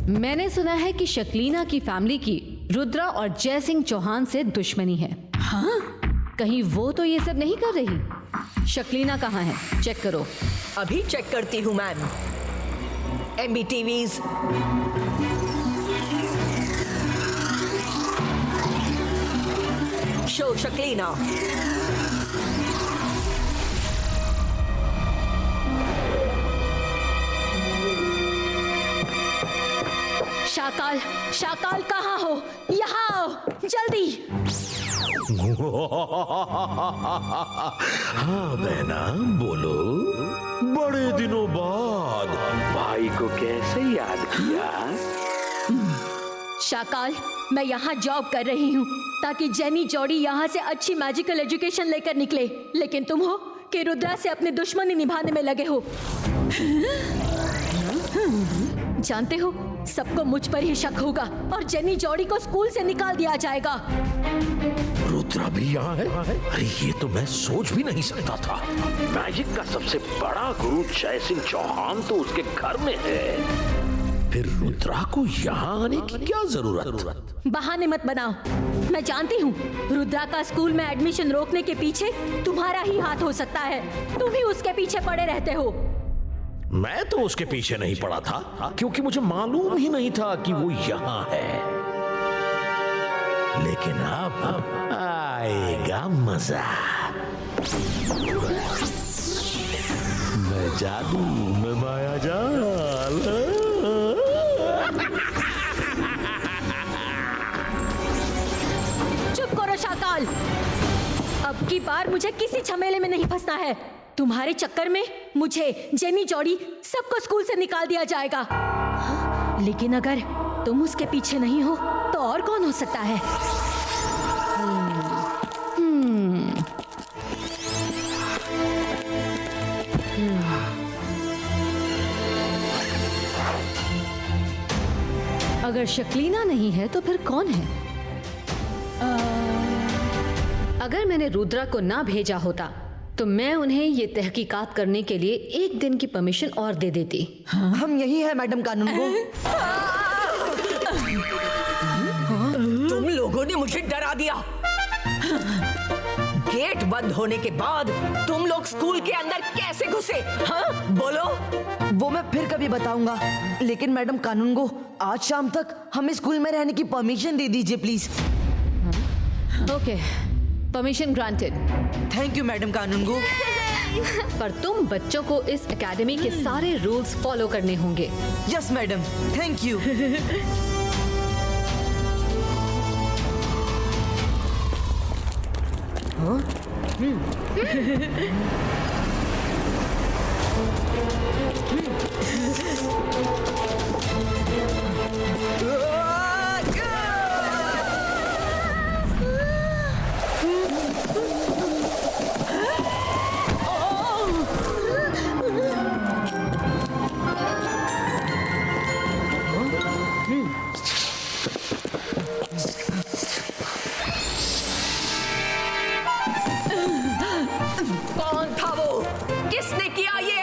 मैंने सुना है कि शक्लीना की फैमिली की रुद्रा और जय सिंह चौहान से दुश्मनी है। हाँ? कहीं वो तो ये सब नहीं कर रही? शक्लीना कहाँ है? चेक करो। अभी चेक करती हूँ मैम। MBTVs शो शक्लीना। शाकाल, शाकाल कहाँ हो? यहाँ आओ जल्दी। हाँ बहना बोलो। बड़े दिनों बाद भाई को कैसे याद किया? शाकाल, मैं यहाँ जॉब कर रही हूँ ताकि जेनी जॉडी यहाँ से अच्छी मैजिकल एजुकेशन लेकर निकले, लेकिन तुम हो कि रुद्रा से अपनी दुश्मनी निभाने में लगे हो। जानते हो, सबको मुझ पर ही शक होगा और जेनी जॉडी को स्कूल से निकाल दिया जाएगा। रुद्रा भी यहाँ है? अरे ये तो मैं सोच भी नहीं सकता था। मैजिक का सबसे बड़ा गुरु जय सिंह चौहान तो उसके घर में है, फिर रुद्रा को यहाँ आने की क्या जरूरत? बहाने मत बनाओ। मैं जानती हूँ रुद्रा का स्कूल में एडमिशन रोकने के पीछे तुम्हारा ही हाथ हो सकता है। तुम ही उसके पीछे पड़े रहते हो। मैं तो उसके पीछे नहीं पड़ा था क्योंकि मुझे मालूम ही नहीं था कि वो यहाँ है। लेकिन अब आएगा मजा। मैं जादू में माया जाल। चुप करो शाकाल। अब की बार मुझे किसी झमेले में नहीं फंसना है। तुम्हारे चक्कर में मुझे, जेनी जॉडी, सबको स्कूल से निकाल दिया जाएगा। लेकिन अगर तुम उसके पीछे नहीं हो तो और कौन हो सकता है? अगर शक्लीना नहीं है तो फिर कौन है? अगर मैंने रुद्रा को ना भेजा होता तो मैं उन्हें ये तहकीकात करने के लिए 1 दिन की परमिशन और दे देती। हम यही है मैडम कानून को। तुम लोगों ने मुझे डरा दिया। गेट बंद होने के बाद तुम लोग स्कूल के अंदर कैसे घुसे? हाँ बोलो। वो मैं फिर कभी बताऊंगा, लेकिन मैडम कानून को आज शाम तक हमें स्कूल में रहने की परमिशन दे दीजिए please. Okay, permission granted. Thank you madam कानून को। पर तुम बच्चों को इस एकेडमी के सारे रूल्स फॉलो करने होंगे। Yes madam, thank you. कौन था वो? किसने किया ये?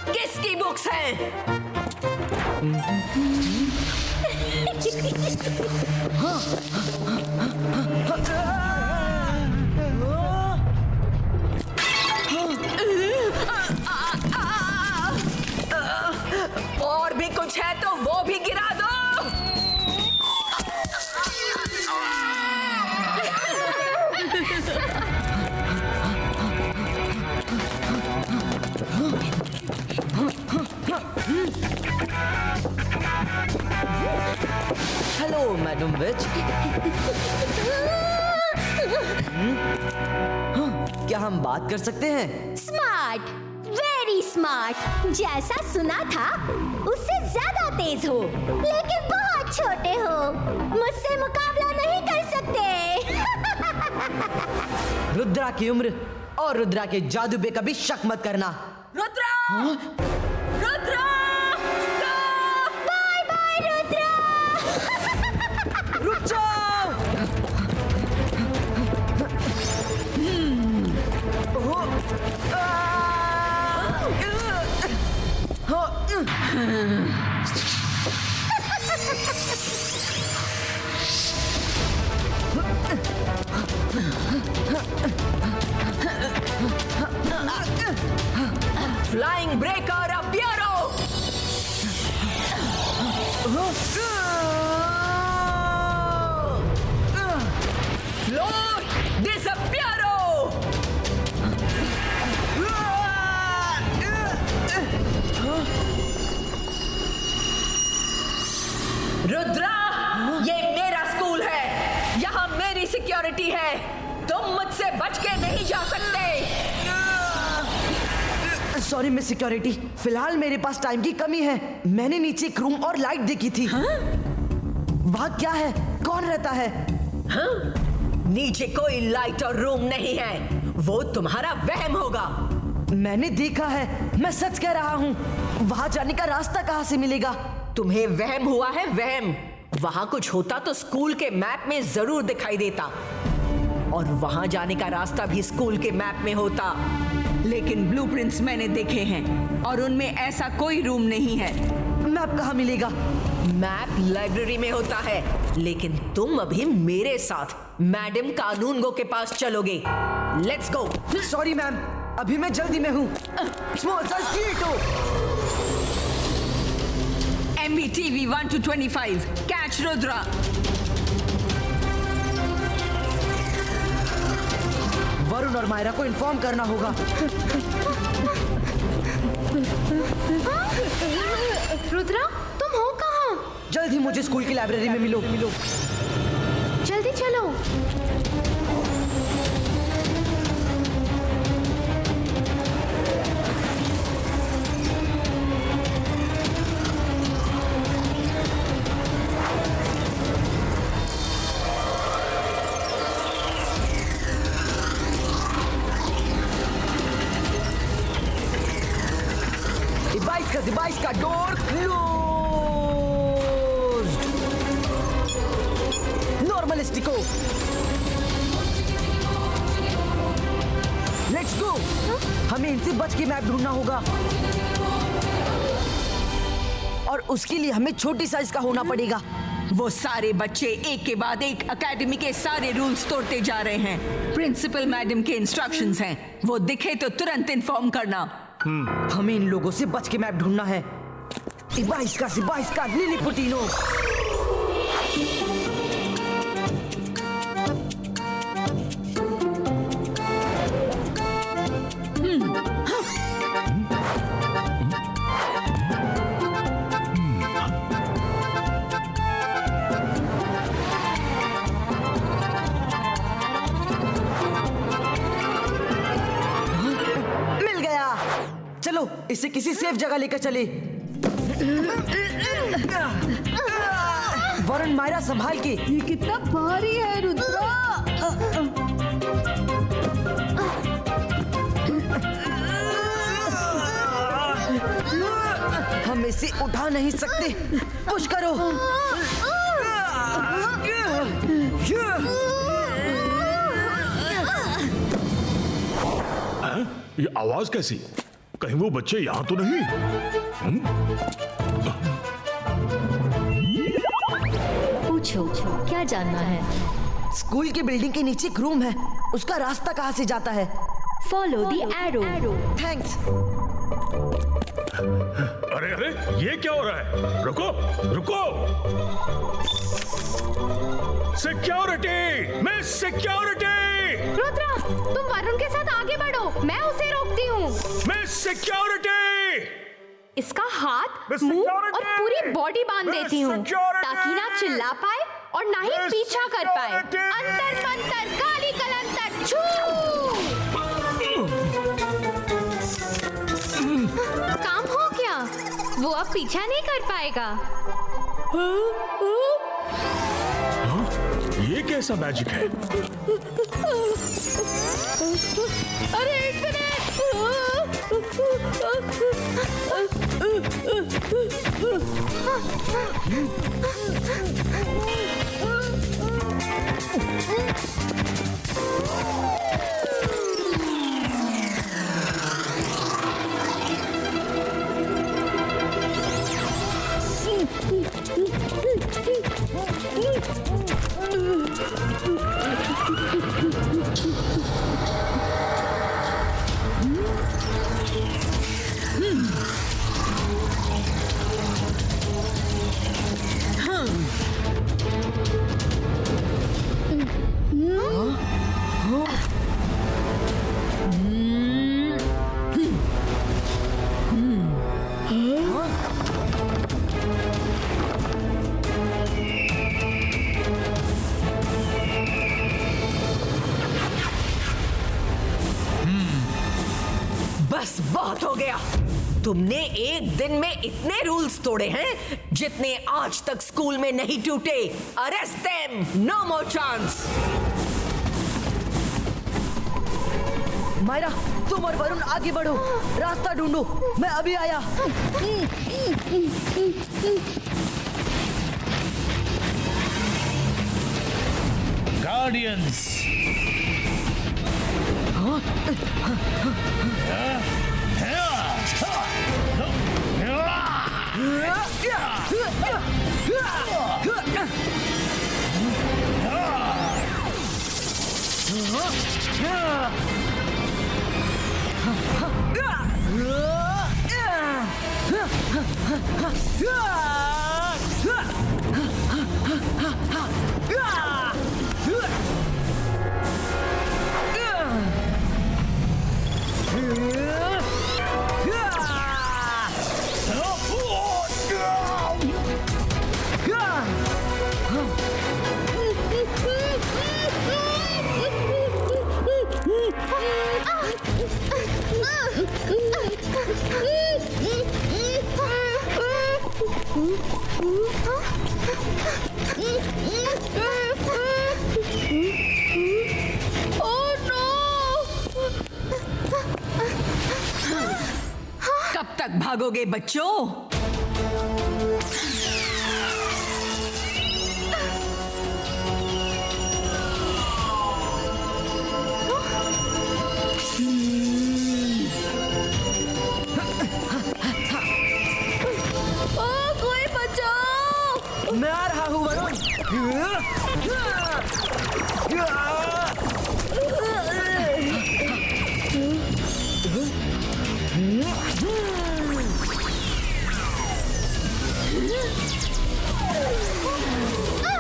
किसकी बुक्स हैं? और भी कुछ है तो वो भी गिरा दो। हेलो मैडम विच। क्या हम बात कर सकते हैं? Smart, very smart. जैसा सुना था उससे ज्यादा तेज हो, लेकिन बहुत छोटे हो। मुझसे मुकाबला नहीं कर सकते। रुद्रा की उम्र और रुद्रा के जादू पे कभी शक मत करना। रुद्रा! रुद्रा! Bye bye Rudra. रुक जाओ। फ्लाइंग ब्रेकर अपियरो। फ्लोर डिसअपियरो। रुद्रा, ये मेरा स्कूल है, यहाँ मेरी सिक्योरिटी है, तुम मुझसे बच के नहीं जा सकते। सॉरी मिस सिक्योरिटी, फिलहाल मेरे पास टाइम की कमी है। मैंने नीचे एक रूम और लाइट देखी थी। वहाँ क्या है, कौन रहता है? हाँ? नीचे कोई लाइट और रूम नहीं है, वो तुम्हारा वहम होगा। मैंने देखा है, मैं सच कह रहा हूँ। वहाँ जाने का रास्ता कहाँ से मिलेगा? तुम्हें वहम हुआ है, वहम। वहाँ कुछ होता तो स्कूल के मैप में जरूर दिखाई देता, और वहाँ जाने का रास्ता भी स्कूल के मैप में होता। लेकिन ब्लूप्रिंट्स मैंने देखे हैं और उनमें ऐसा कोई रूम नहीं है। मैप कहाँ मिलेगा? मैप लाइब्रेरी में होता है, लेकिन तुम अभी मेरे साथ मैडम कानूनगो के पास चलोगे। Let's go. सॉरी मैम, अभी मैं जल्दी में हूँ। स्मॉल सा स्ट्रीट हो। MBTV 1 to 25, catch Rudra. Varun और मायरा को इन्फॉर्म करना होगा। रुद्रा, तुम हो कहाँ? जल्दी मुझे स्कूल की लाइब्रेरी में मिलो। जल्दी चलो। डिवाइस का डोर क्लोज्ड। नॉर्मल स्टिको। Let's go. हमें इनसे बच के मैप ढूंढना होगा, और उसके लिए हमें छोटी साइज का होना पड़ेगा। वो सारे बच्चे एक के बाद एक एकेडमी के सारे रूल्स तोड़ते जा रहे हैं। प्रिंसिपल मैडम के इंस्ट्रक्शंस हैं, वो दिखे तो तुरंत इन्फॉर्म करना। हमें इन लोगों से बच के मैप ढूंढना है। डिवाइस का लिलीपुटिनो। चलो इसे किसी सेफ जगह लेकर चले। वरुण, मायरा संभाल के। ये कितना भारी है रुद्रा। हम इसे उठा नहीं सकते, पुश करो। ये आवाज कैसी? कहीं वो बच्चे यहाँ तो नहीं? पूछो, क्या जानना है? स्कूल की बिल्डिंग के नीचे एक रूम है, उसका रास्ता कहाँ से जाता है? Follow the arrow. थैंक्स। अरे अरे, ये क्या हो रहा है? रुको रुको। Security, miss security. रुद्रा, तुम वरुण के साथ आगे बढ़ो, मैं उसे रोकती हूँ। Miss security. इसका हाथ, मुंह और पूरी बॉडी बांध देती हूँ, ताकि ना चिल्ला पाए और ना ही पीछा कर पाए। अंतर मंतर काली कलंतर छू। काम हो गया, वो अब पीछा नहीं कर पाएगा। ये कैसा मैजिक है? अरे एक मिनट। गया। तुमने एक दिन में इतने रूल्स तोड़े हैं जितने आज तक स्कूल में नहीं टूटे। Arrest them, no more chance. Myra, तुम और वरुण आगे बढ़ो, रास्ता ढूंढो, मैं अभी आया। गार्डियंस, कब तक भागोगे बच्चों? कोई बचाओ! मैं आ रहा हूँ वरुण।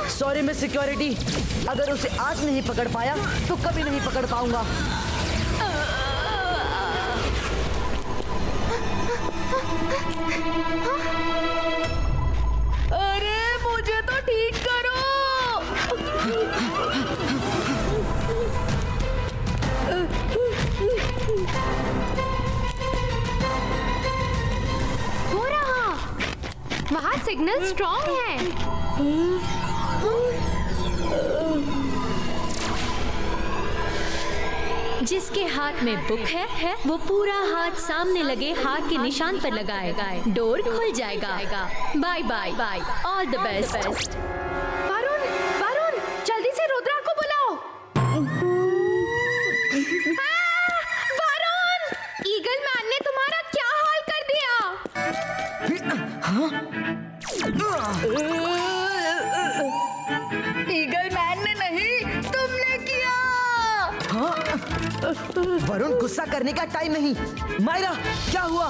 सॉरी मिस सिक्योरिटी, अगर उसे आज नहीं पकड़ पाया तो कभी नहीं पकड़ पाऊंगा। अरे मुझे तो ठीक करो! हो रहा, वहाँ सिग्नल स्ट्रॉन्ग है। जिसके हाथ में बुक है वो पूरा हाथ सामने लगे हाथ के निशान पर लगाएगा, डोर खुल जाएगा। Bye bye bye, all the best. Varun, Varun, जल्दी से रुद्रा को बुलाओ। वरुण, ईगल मैन ने तुम्हारा क्या हाल कर दिया? ईगल मैन ने नहीं, तुमने किया। वरुण, गुस्सा करने का टाइम नहीं। मायरा, क्या हुआ?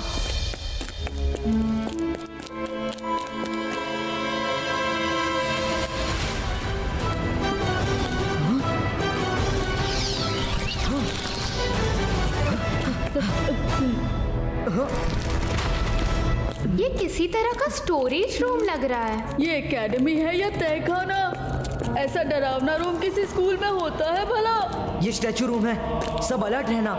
ये किसी तरह का स्टोरेज रूम लग रहा है। ये एकेडमी है या तहखाना? ऐसा डरावना रूम किसी स्कूल में होता है भला? ये स्टैचू रूम है, सब अलर्ट रहना।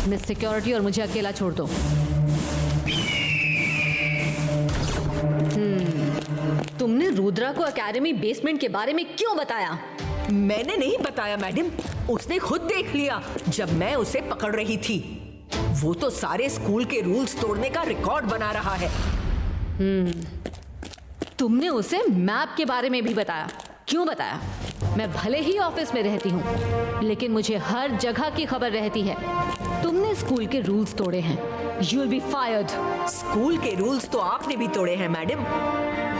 मिस सिक्योरिटी, और मुझे अकेला छोड़ दो। तुमने रुद्रा को एकेडमी बेसमेंट के बारे में क्यों बताया? मैंने नहीं बताया मैडम, उसने खुद देख लिया जब मैं उसे पकड़ रही थी। वो तो सारे स्कूल के रूल्स तोड़ने का रिकॉर्ड बना रहा है। तुमने उसे मैप के बारे में भी बताया। क्यों बताया? मैं भले ही ऑफिस में रहती हूँ, लेकिन मुझे हर जगह की खबर रहती है। तुमने स्कूल के रूल्स तोड़े हैं, you will be fired. School के रूल्स तो आपने भी तोड़े हैं मैडम,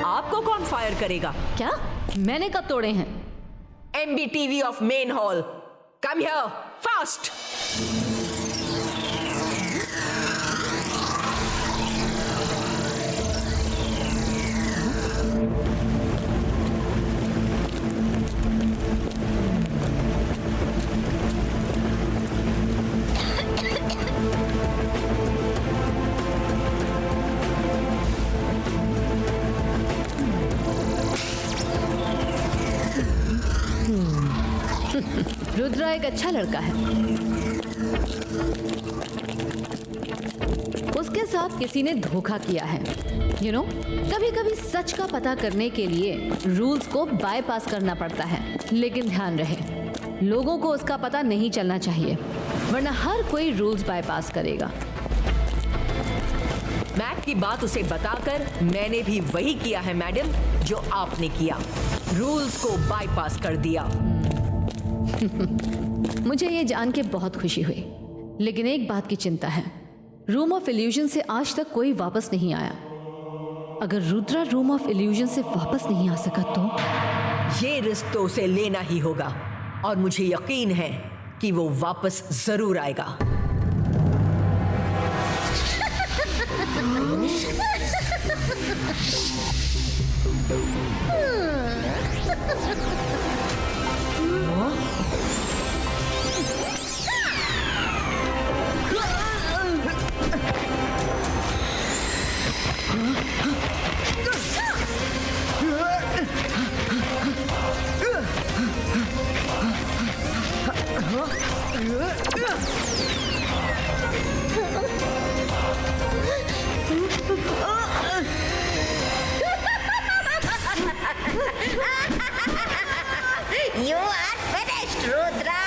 आपको कौन फायर करेगा? क्या? मैंने कब तोड़े हैं? MBTV of main hall, come here fast. Rudra एक अच्छा लड़का है। उसके साथ किसी ने धोखा किया है। यू नो, कभी कभी सच का पता करने के लिए रूल्स को बाईपास करना पड़ता है। लेकिन ध्यान रहे, लोगों को उसका पता नहीं चलना चाहिए, वरना हर कोई रूल्स बाईपास करेगा। मैट की बात उसे बताकर मैंने भी वही किया है मैडम जो आपने किया, रूल्स को बाईपास कर दिया। मुझे ये जान के बहुत खुशी हुई, लेकिन एक बात की चिंता है। रूम ऑफ इल्यूजन से आज तक कोई वापस नहीं आया। अगर रुद्रा रूम ऑफ इल्यूजन से वापस नहीं आ सका तो ये रिस्क तो उसे लेना ही होगा, और मुझे यकीन है कि वो वापस जरूर आएगा। You are finished, Rudra.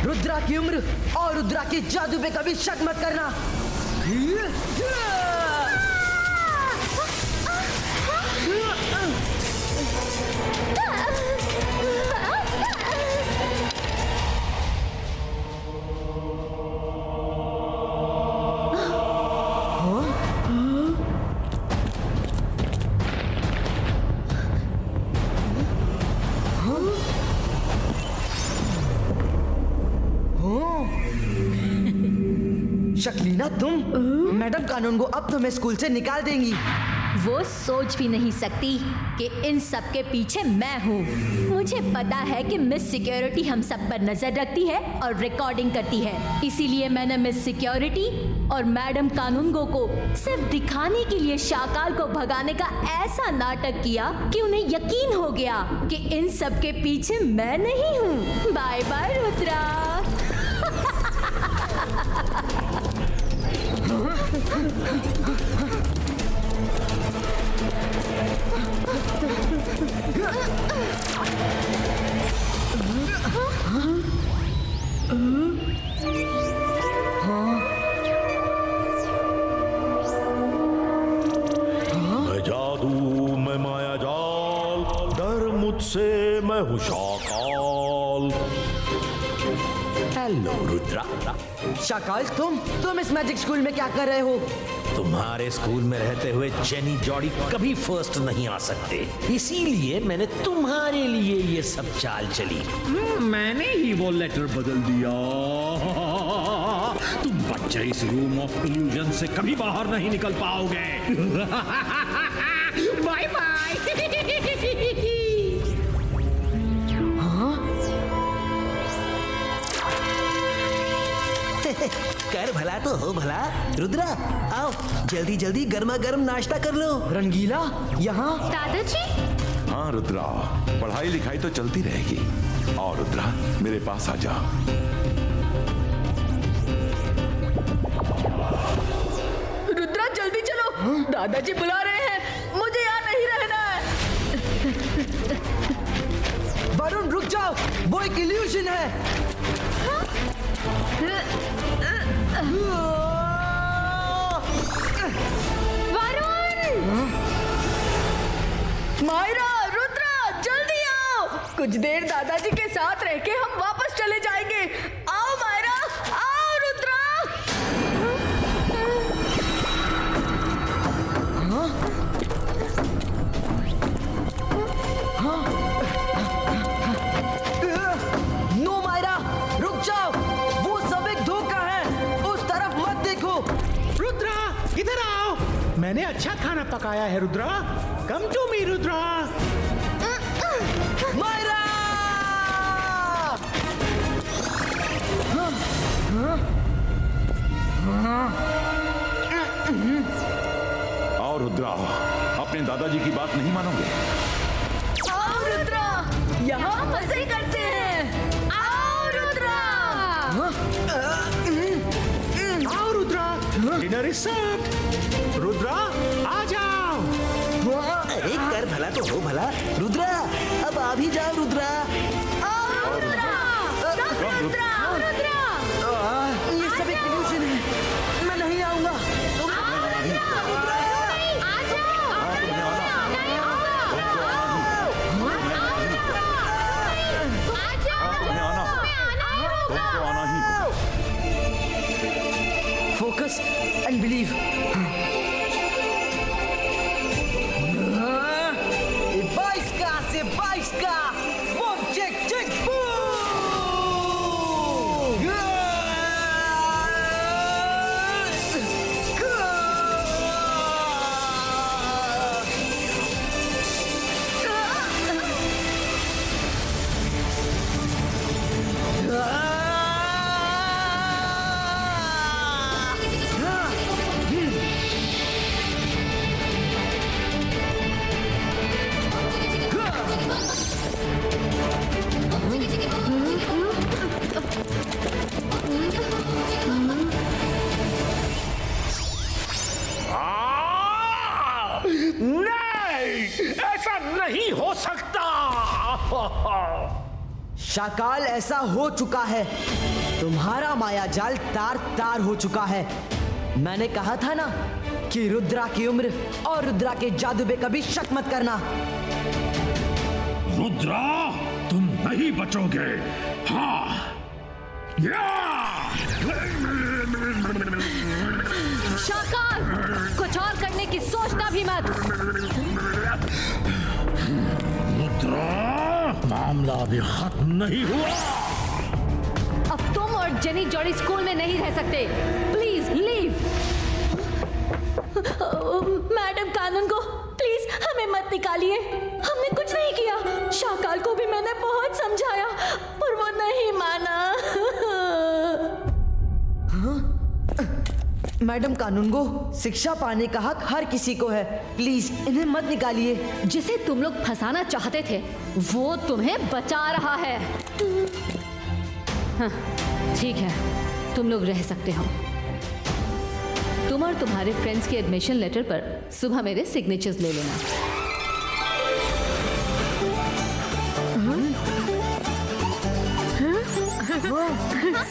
Rudra की उम्र और रुद्रा के जादू पे कभी शक मत करना। शक्लीना, तुम मैडम कानून को अब तुम्हें स्कूल से निकाल देंगी। वो सोच भी नहीं सकती कि इन सब के पीछे मैं हूँ। मुझे पता है कि मिस सिक्योरिटी हम सब पर नजर रखती है और रिकॉर्डिंग करती है, इसीलिए मैंने मिस सिक्योरिटी और मैडम कानूनगो को सिर्फ दिखाने के लिए शाकाल को भगाने का ऐसा नाटक किया कि उन्हें यकीन हो गया कि इन सब के पीछे मैं नहीं हूँ। Bye bye Rudra. मैं जादू, मैं माया जाल, डर मुझसे, मैं हूँ शाकाल। हेलो रुद्रा। शाकाल, तुम इस मैजिक स्कूल में क्या कर रहे हो? तुम्हारे स्कूल में रहते हुए जेनी जॉडी कभी फर्स्ट नहीं आ सकते, इसीलिए मैंने तुम्हारे लिए ये सब चाल चली। मैंने ही वो लेटर बदल दिया। तुम बच्चे इस रूम ऑफ इल्यूजन से कभी बाहर नहीं निकल पाओगे। Bye bye. कर भला तो हो भला। रुद्रा, आओ जल्दी जल्दी गर्मा गर्म नाश्ता कर लो। रंगीला, यहाँ? दादाजी, हाँ रुद्रा, पढ़ाई लिखाई तो चलती रहेगी। और रुद्रा, मेरे पास आ जा। रुद्रा जल्दी चलो, दादाजी बुला रहे हैं, मुझे यहाँ नहीं रहना है। वरुण रुक जाओ, वो एक इल्यूजन है। मायरा, रुद्रा जल्दी आओ, कुछ देर दादाजी के साथ रह के हम वापस चले जाएंगे। आओ मायरा, आओ रुद्रा। नो मायरा, रुक जाओ, वो सब एक धोखा है, उस तरफ मत देखो। रुद्रा, इधर आओ। मैंने अच्छा खाना पकाया है Rudra. Come to me Rudra. Myra! अपने दादाजी की बात नहीं मानोगे? आओ रुद्रा, यहाँ मजे करते हैं। आओ रुद्रा। आओ Rudra, dinner is served. Rudra आ जाओ। अरे कर भला तो हो भला। रुद्रा अब आ भी जाओ रुद्रा। ये सब एक इल्यूजन है, मैं नहीं आऊंगा। Focus and believe. से 22 का बम चेक चेक नहीं, ऐसा नहीं हो सकता। शाकाल, ऐसा हो चुका है। तुम्हारा माया जाल तार तार हो चुका है। मैंने कहा था ना कि रुद्रा की उम्र और रुद्रा के जादू पे कभी शक मत करना। रुद्रा, तुम नहीं बचोगे। हाँ। शाकाल, कुछ और करने की सोचना भी मत। रुद्रा, मामला अभी खत्म नहीं हुआ। अब तुम और जेनी जोड़ी स्कूल में नहीं रह सकते। Please leave. मैडम कानून को प्लीज हमें मत निकालिए। हमने कुछ नहीं किया। शाकाल को भी मैंने बहुत समझाया पर वो नहीं माना। मैडम कानून को शिक्षा पाने का हक हर किसी को है। प्लीज इन्हें मत निकालिए। जिसे तुम लोग फंसाना चाहते थे वो तुम्हें बचा रहा है। हाँ, ठीक है, तुम लोग रह सकते हो। तुम और तुम्हारे फ्रेंड्स के एडमिशन लेटर पर सुबह मेरे सिग्नेचर्स ले लेना।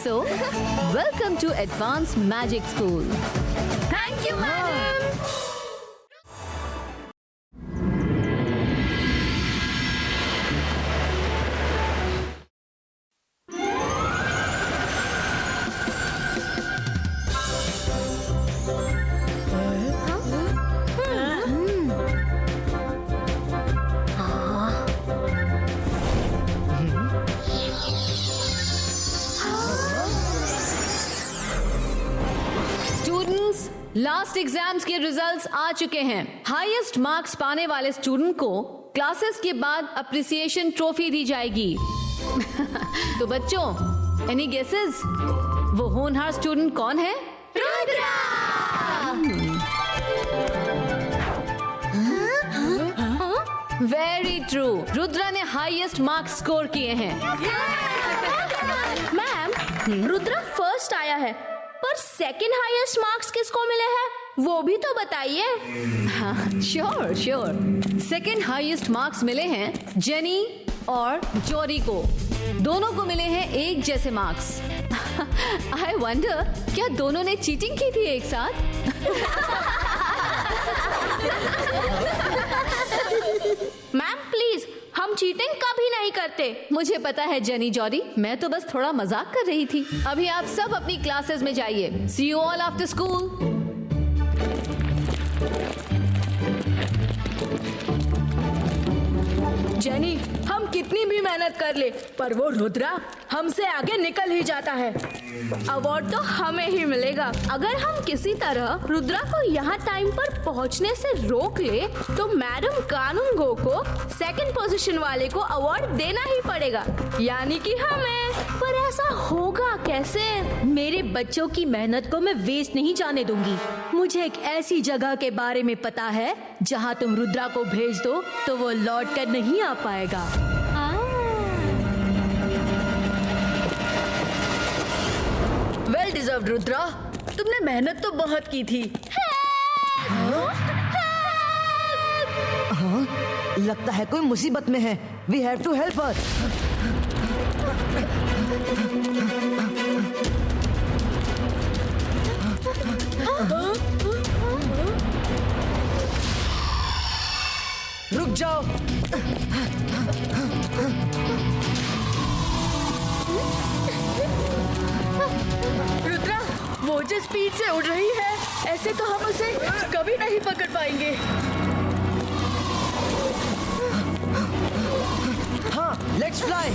So, welcome to Advanced Magic School. Thank you madam. Last exams के रिजल्ट्स आ चुके हैं। हाईएस्ट मार्क्स पाने वाले स्टूडेंट को क्लासेस के बाद अप्रिसिएशन ट्रॉफी दी जाएगी। तो बच्चों, एनी गेसेस? वो होनहार स्टूडेंट कौन है? रुद्रा! वेरी ट्रू, रुद्रा ने हाईएस्ट मार्क्स स्कोर किए हैं। मैम, रुद्रा फर्स्ट आया है पर सेकंड हाईएस्ट मार्क्स किसको मिले हैं वो भी तो बताइए। Sure sure. Second highest marks मिले हैं जेनी और जोरी को। दोनों को मिले हैं एक जैसे मार्क्स। आई वंडर, क्या दोनों ने चीटिंग की थी एक साथ? मैम प्लीज, हम चीटिंग कभी नहीं करते। मुझे पता है जेनी जॉरी, मैं तो बस थोड़ा मजाक कर रही थी। अभी आप सब अपनी क्लासेस में जाइए। See you all after school. Jenny, हम कितनी भी मेहनत कर ले पर वो रुद्रा हमसे आगे निकल ही जाता है। अवार्ड तो हमें ही मिलेगा। अगर हम किसी तरह रुद्रा को यहाँ टाइम पर पहुँचने से रोक ले तो मैडम कानून गो को सेकंड पोजीशन वाले को अवार्ड देना ही पड़ेगा, यानी कि हमें। पर ऐसा होगा कैसे? मेरे बच्चों की मेहनत को मैं वेस्ट नहीं जाने दूंगी। मुझे एक ऐसी जगह के बारे में पता है जहाँ तुम रुद्रा को भेज दो तो वो लौट कर नहीं आ पाएगा। वेल डिजर्व्ड रुद्रा, तुमने मेहनत तो बहुत की थी। हाँ, लगता है कोई मुसीबत में है। We have to help her. रुक जाओ। रुद्रा, वो जो स्पीड से उड़ रही है, ऐसे तो हम उसे कभी नहीं पकड़ पाएंगे। हाँ, let's fly.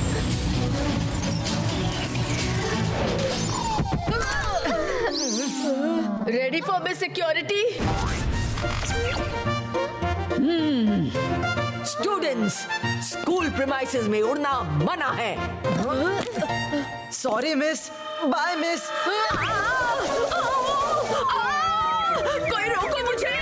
Ready for base security. Students, school premises में उड़ना मना है। Sorry miss. Bye miss. कोई रोको मुझे।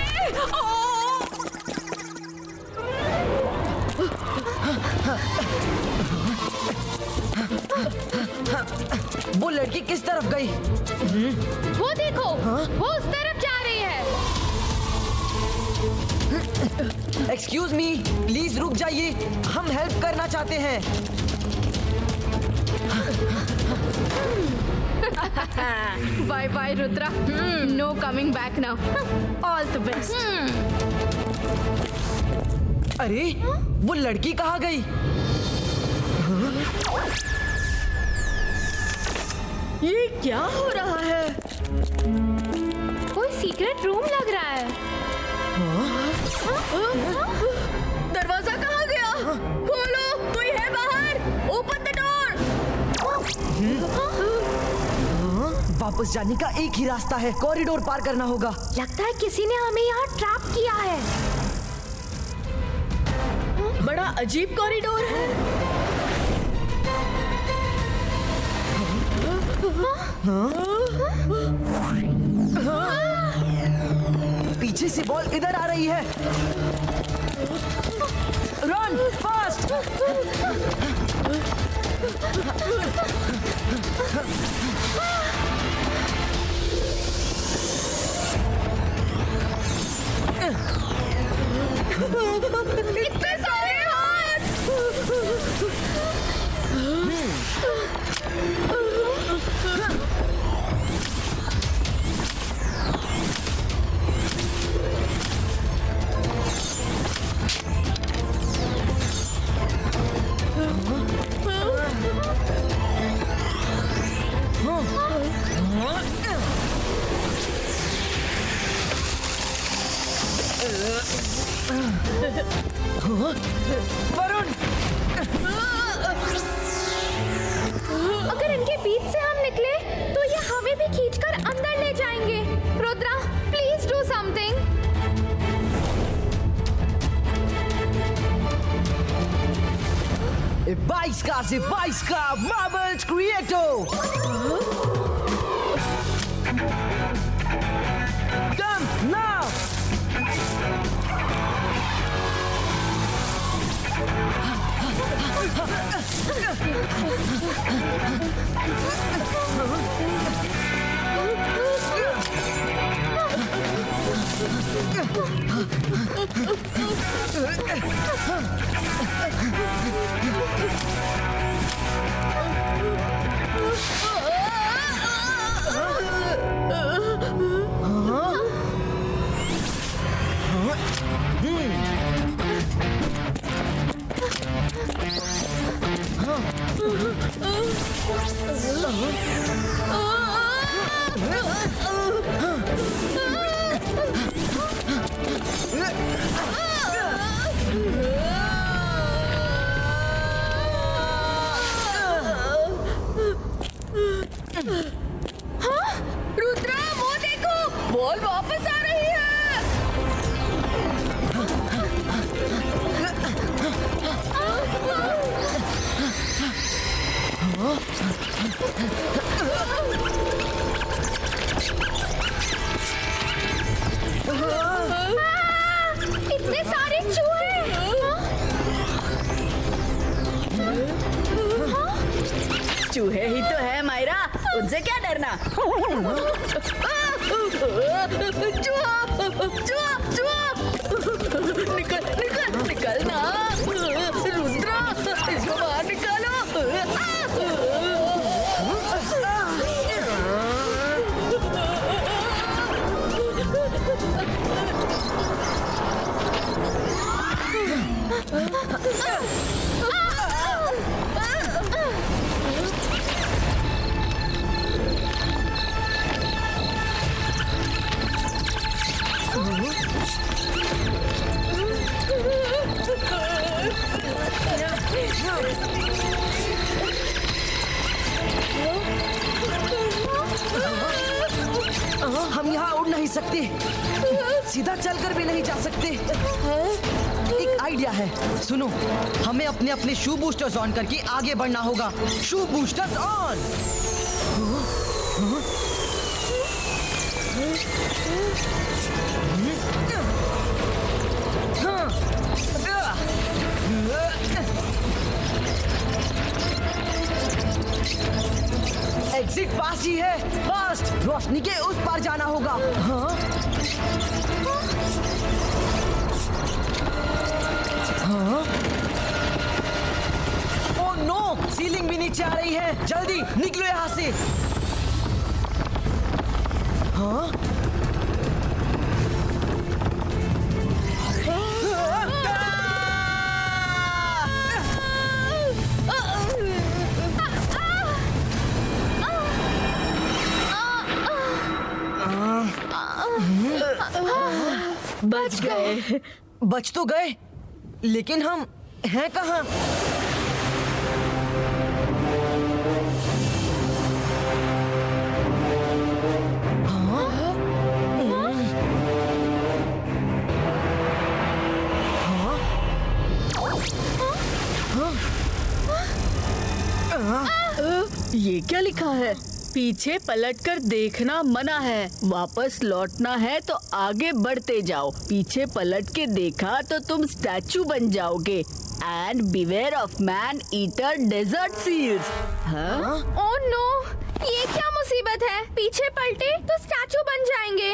वो लड़की किस तरफ गई? वो देखो, वो उस तरफ जा रही है। एक्सक्यूज मी, प्लीज रुक जाइए, हम हेल्प करना चाहते हैं। Bye bye Rudra, no coming back now. All the best. अरे, वो लड़की कहाँ गई? ये क्या हो रहा है? कोई सीक्रेट रूम लग रहा है। दरवाजा कहाँ गया? खोलो, कोई है बाहर। Open the door. वापस जाने का एक ही रास्ता है, कॉरिडोर पार करना होगा। लगता है किसी ने हमें यहाँ ट्रैप किया है। बड़ा अजीब कॉरिडोर है। पीछे से बॉल इधर आ रही है। Run fast. इतने सारे हाथ। वरुण, अगर इनके बीच से हम निकले तो ये हमें भी खींचकर अंदर ले जाएंगे। Rudra, please do something. e Baisca Marbles Creator. Dump now. इतने सारे चूहे। चूहे ही तो है मायरा, उनसे क्या डरना। चूहा, चूहा, चूहा, निकल निकल निकल ना रुद्रा, इसको बाहर निकालो। हम यहाँ उड़ नहीं सकते, सीधा चलकर भी नहीं जा सकते। एक आइडिया है, सुनो, हमें अपने अपने शू बूस्टर्स ऑन करके आगे बढ़ना होगा। शू बूस्टर्स ऑन। एग्जिट पास ही है, फास्ट, रोशनी के उस पार जाना होगा। हाँ? हाँ? ओह नो, सीलिंग भी नीचे आ रही है, जल्दी निकलो यहाँ से। हाँ? बच गए। बच तो गए, लेकिन हम हैं कहाँ? ये क्या लिखा है? पीछे पलटकर देखना मना है, वापस लौटना है तो आगे बढ़ते जाओ। पीछे पलट के देखा तो तुम स्टैचू बन जाओगे। And beware of man eater desert seals. हाँ? ओह नो, ये क्या मुसीबत है? पीछे पलटे तो स्टैचू बन जाएंगे।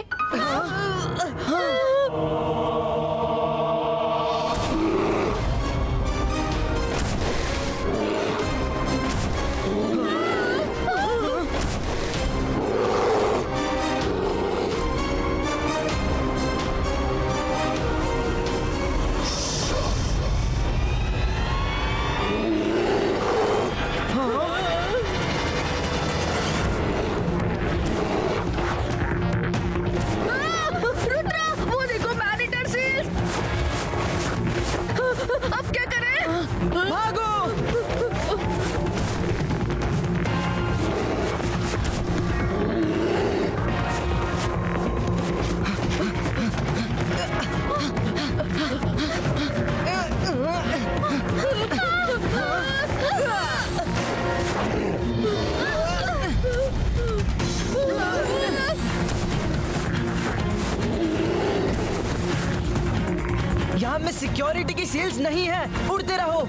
यहाँ में सिक्योरिटी की सील्स नहीं है, उड़ते रहो।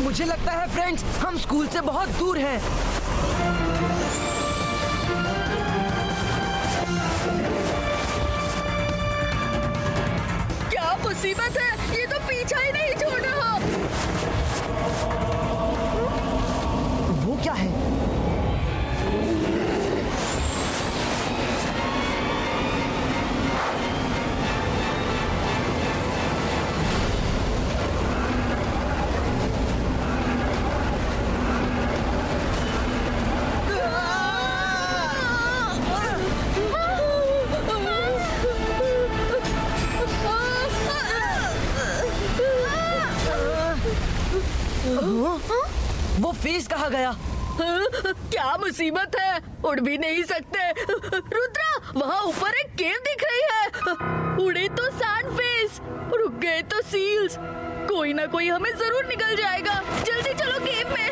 मुझे लगता है फ्रेंड्स, हम स्कूल से बहुत दूर हैं। क्या मुसीबत है? ये तो पीछा ही नहीं छोड़ रहा। वो क्या है? वो फेस कहाँ गया? क्या मुसीबत है? उड़ भी नहीं सकते। रुद्रा, वहाँ ऊपर एक केव दिख रही है। उड़े तो सैंड फेस, रुक गए तो सील्स। कोई ना कोई हमें जरूर निकल जाएगा। जल्दी चलो केव में।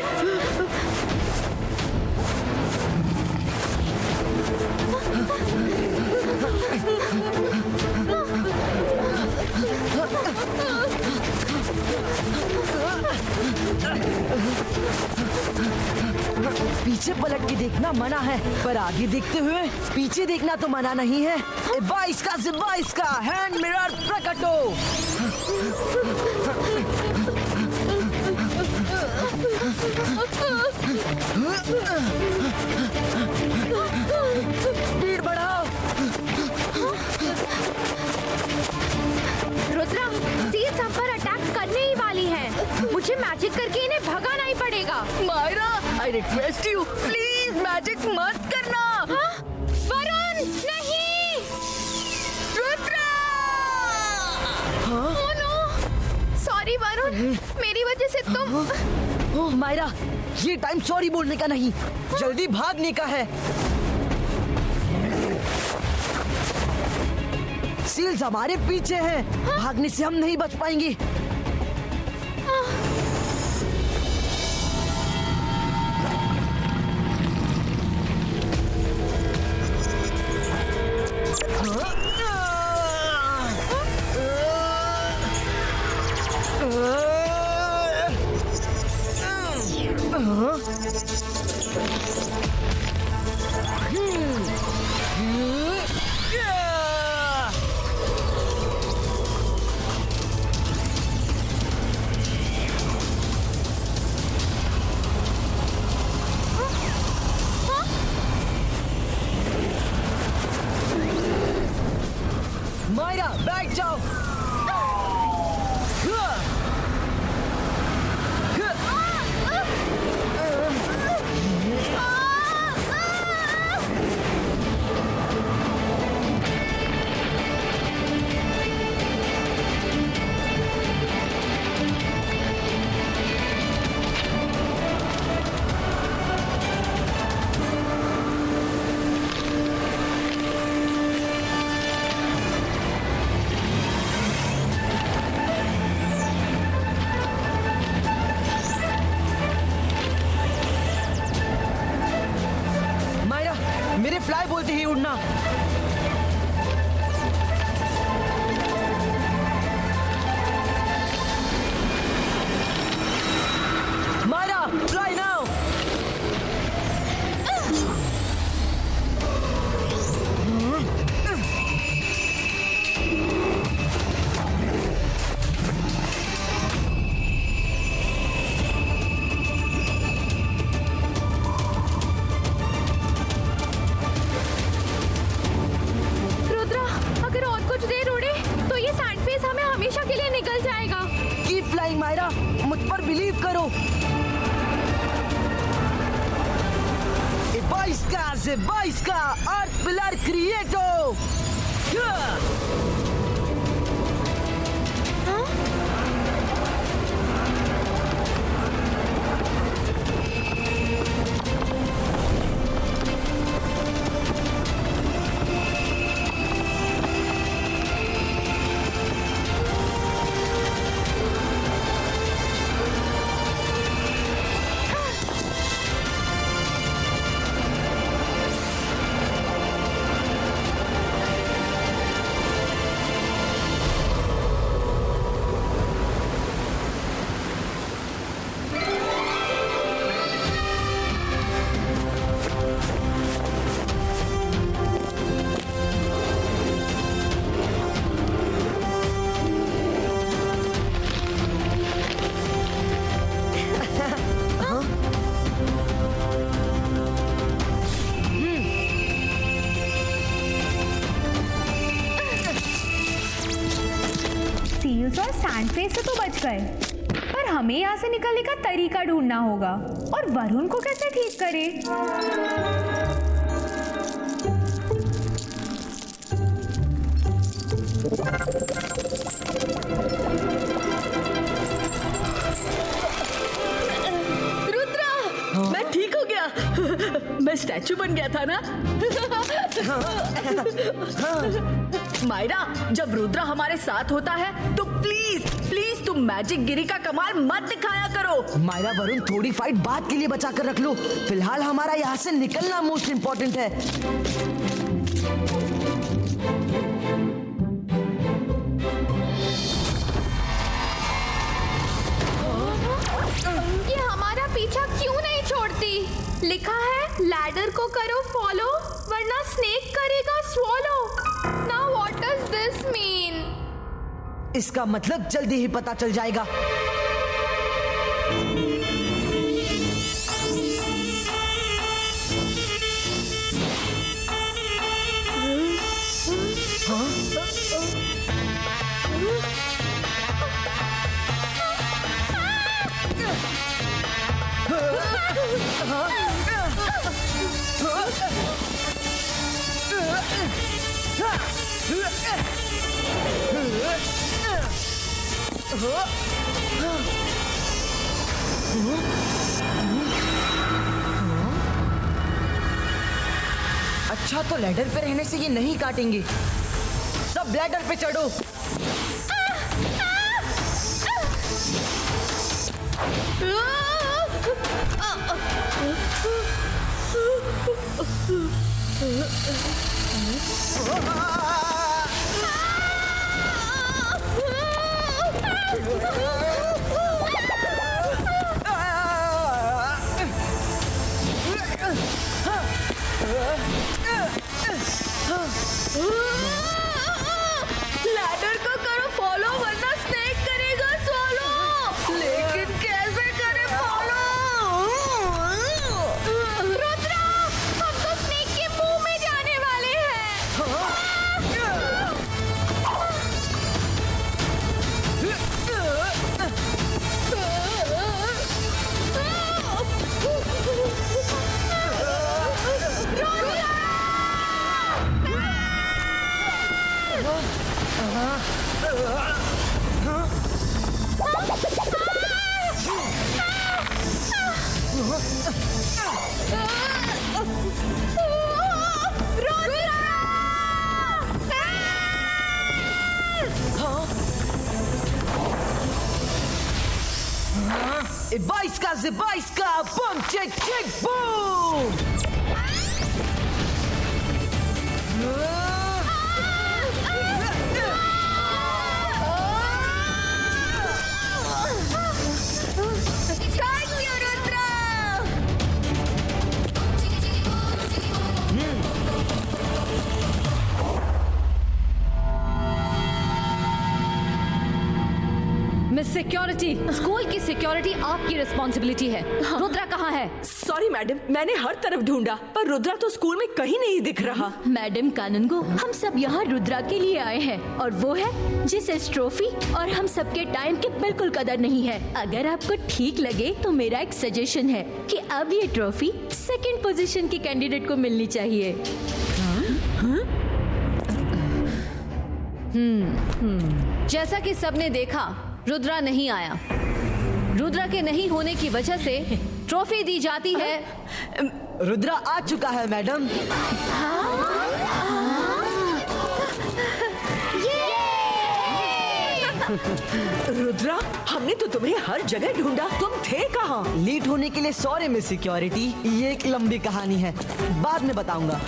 पीछे पलट के देखना मना है, पर आगे देखते हुए पीछे देखना तो मना नहीं है। 22 का हैंड मिरर प्रकटो। स्पीड बढ़ाओ। रुद्रा, सील्स हम पर अटैक करने ही वाली है। मुझे मैजिक करके इन्हें भगाना ही पड़ेगा। Myra, I request you, please magic मत करना। वरुण, नहीं। Rudra! Oh no! Sorry Varun, मेरी वजह से तुम। ओह मायरा, ये टाइम सॉरी बोलने का नहीं, जल्दी भागने का है। सील्स हमारे पीछे हैं, भागने से हम नहीं बच पाएंगे। मायरा, बैठ जाओ। मेरे फ्लाई बोलते ही उड़ना। Myra, fly now. मायरा, मुझ पर बिलीव करो। 22 का अर्थ पिलर क्रिएटो। सील्स और सैंडफेस से तो बच गए, पर हमें यहाँ से निकलने का तरीका ढूंढना होगा। और वरुण को कैसे ठीक करें? रुद्रा, मैं ठीक हो गया। मैं स्टैचू बन गया था ना। मायरा, जब रुद्रा हमारे साथ होता है तो प्लीज प्लीज तुम तुम मैजिक गिरी का कमाल मत दिखाया करो। मायरा वरुण, थोड़ी फाइट बाद के लिए बचा कर रख लो। फिलहाल हमारा यहाँ से निकलना मोस्ट इम्पोर्टेंट है। ये हमारा पीछा क्यों नहीं छोड़ती? लिखा है लैडर को करो फॉलो वरना स्नेक करेगा swallow. Now what does this mean? इसका मतलब जल्दी ही पता चल जाएगा। अच्छा, तो लैडर पे रहने से ये नहीं काटेंगे। सब लैडर पे चढ़ो। लैडर को करो फॉलो वरना स्नेक करेगा स्वॉलो। लेकिन कैसे करे फॉलो? रुद्रा, हम तो स्नेक के मुंह में जाने वाले हैं। Zibaiska, boom, chick, chick, boom! Miss security, school की सिक्योरिटी आपकी रिस्पॉन्सिबिलिटी है। रुद्रा कहाँ है? सॉरी मैडम, मैंने हर तरफ ढूंढा पर रुद्रा तो स्कूल में कहीं नहीं दिख रहा। मैडम कानूनगो, हम सब यहाँ रुद्रा के लिए आए हैं और वो है जिसे इस ट्रॉफी और हम सबके टाइम की बिल्कुल कदर नहीं है। अगर आपको ठीक लगे तो मेरा एक सजेशन है कि अब ये ट्रॉफी सेकंड पोजीशन की कैंडिडेट को मिलनी चाहिए। जैसा कि सबने देखा, रुद्रा नहीं आया। रुद्रा के नहीं होने की वजह से ट्रॉफी दी जाती है। रुद्रा आ चुका है मैडम। रुद्रा, हमने तो तुम्हें हर जगह ढूंढा, तुम थे कहाँ? लेट होने के लिए सॉरी मिस सिक्योरिटी, ये एक लंबी कहानी है, बाद में बताऊंगा।